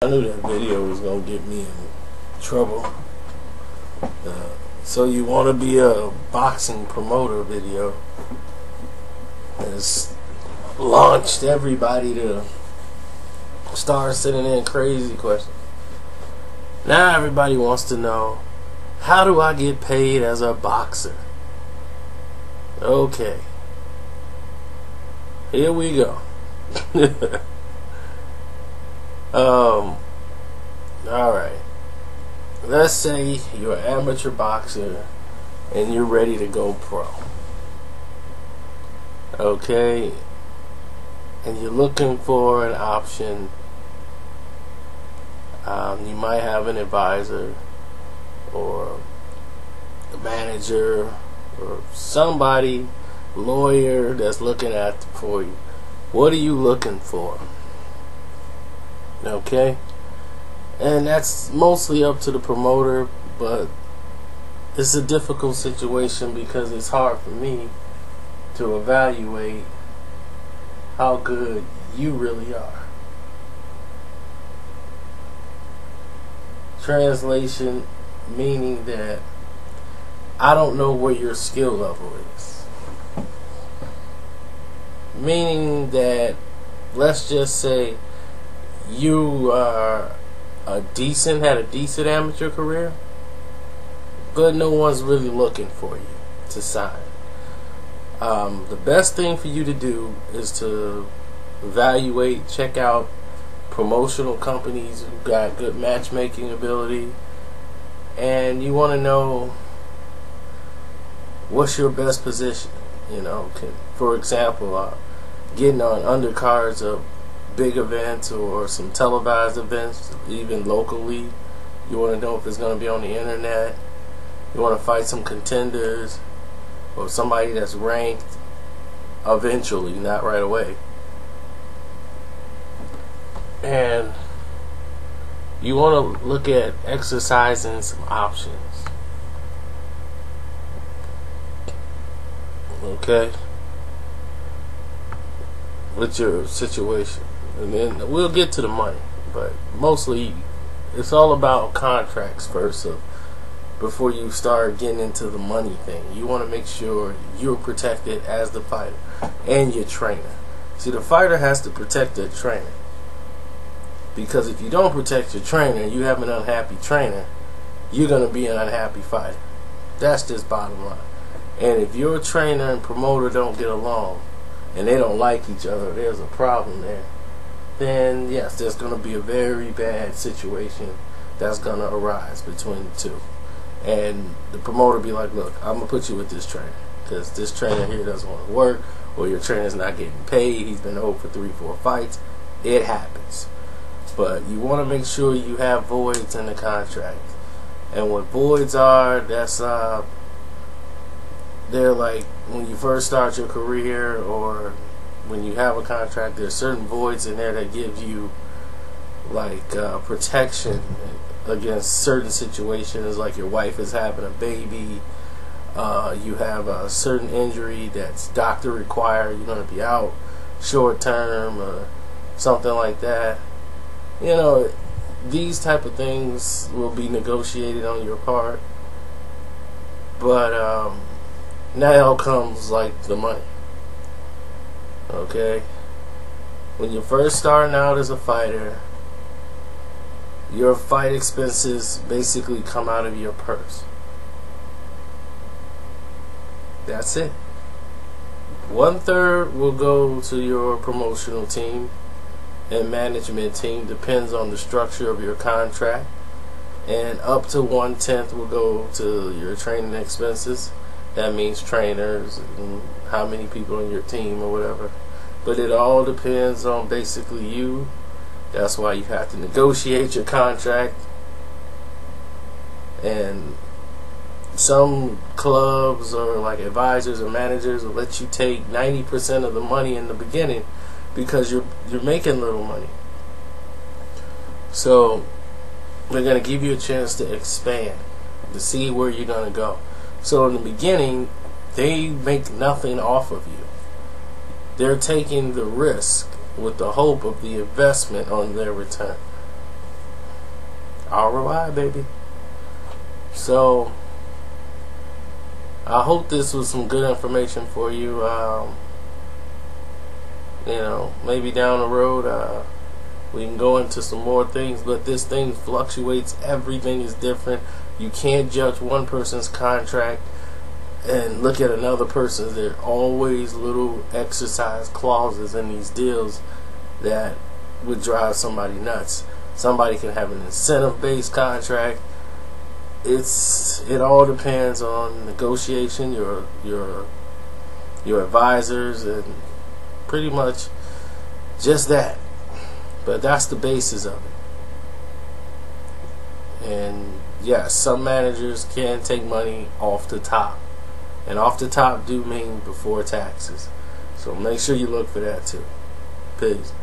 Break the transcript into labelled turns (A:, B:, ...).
A: I knew that video was gonna get me in trouble. So you want to be a boxing promoter video has launched everybody to start sending in crazy questions. Now everybody wants to know, how do I get paid as a boxer? Okay, here we go. Alright. Let's say you're an amateur boxer and you're ready to go pro. Okay? And you're looking for an option. You might have an advisor or a manager or somebody, lawyer that's looking at for you. What are you looking for? Okay? And that's mostly up to the promoter, but it's a difficult situation because it's hard for me to evaluate how good you really are. Translation meaning that I don't know where your skill level is. Meaning that, let's just say you are had a decent amateur career, but no one's really looking for you to sign. The best thing for you to do is to evaluate, check out promotional companies who've got good matchmaking ability, and you want to know what's your best position. You know, for example, getting on undercards of big events or some televised events, even locally. You want to know if it's going to be on the internet. You want to fight some contenders or somebody that's ranked eventually, not right away. And you want to look at exercising some options. Okay? With your situation. And then we'll get to the money, but mostly it's all about contracts first. So before you start getting into the money thing, you want to make sure you're protected as the fighter and your trainer. See, the fighter has to protect their trainer, because if you don't protect your trainer, you have an unhappy trainer, you're going to be an unhappy fighter. That's just bottom line. And if your trainer and promoter don't get along and they don't like each other, there's a problem there, then yes, there's going to be a very bad situation that's going to arise between the two. And the promoter be like, look, I'm going to put you with this trainer because this trainer here doesn't want to work, or your trainer's not getting paid, he's been over for 3-4 fights. It happens. But you want to make sure you have voids in the contract. And what voids are, that's they're like when you first start your career or when you have a contract, there's certain voids in there that give you like protection against certain situations, like your wife is having a baby, you have a certain injury that's doctor required, you're going to be out short term or something like that. You know, these type of things will be negotiated on your part, but now comes like the money. Okay, when you're first starting out as a fighter, your fight expenses basically come out of your purse. That's it. 1/3 will go to your promotional team and management team, depends on the structure of your contract, and up to 1/10 will go to your training expenses. That means trainers and how many people on your team or whatever. But it all depends on basically you. That's why you have to negotiate your contract. And some clubs or like advisors or managers will let you take 90% of the money in the beginning because you're making little money. So they're going to give you a chance to expand, to see where you're going to go. So in the beginning, they make nothing off of you. They're taking the risk with the hope of the investment on their return. ROI, baby. So I hope this was some good information for you. Maybe down the road we can go into some more things, but this thing fluctuates. Everything is different. You can't judge one person's contract and look at another person's. There are always little exercise clauses in these deals that would drive somebody nuts. Somebody can have an incentive-based contract. It all depends on negotiation, your advisors, and pretty much just that. But that's the basis of it. And yes, some managers can take money off the top, and off the top do mean before taxes. So make sure you look for that too. Peace.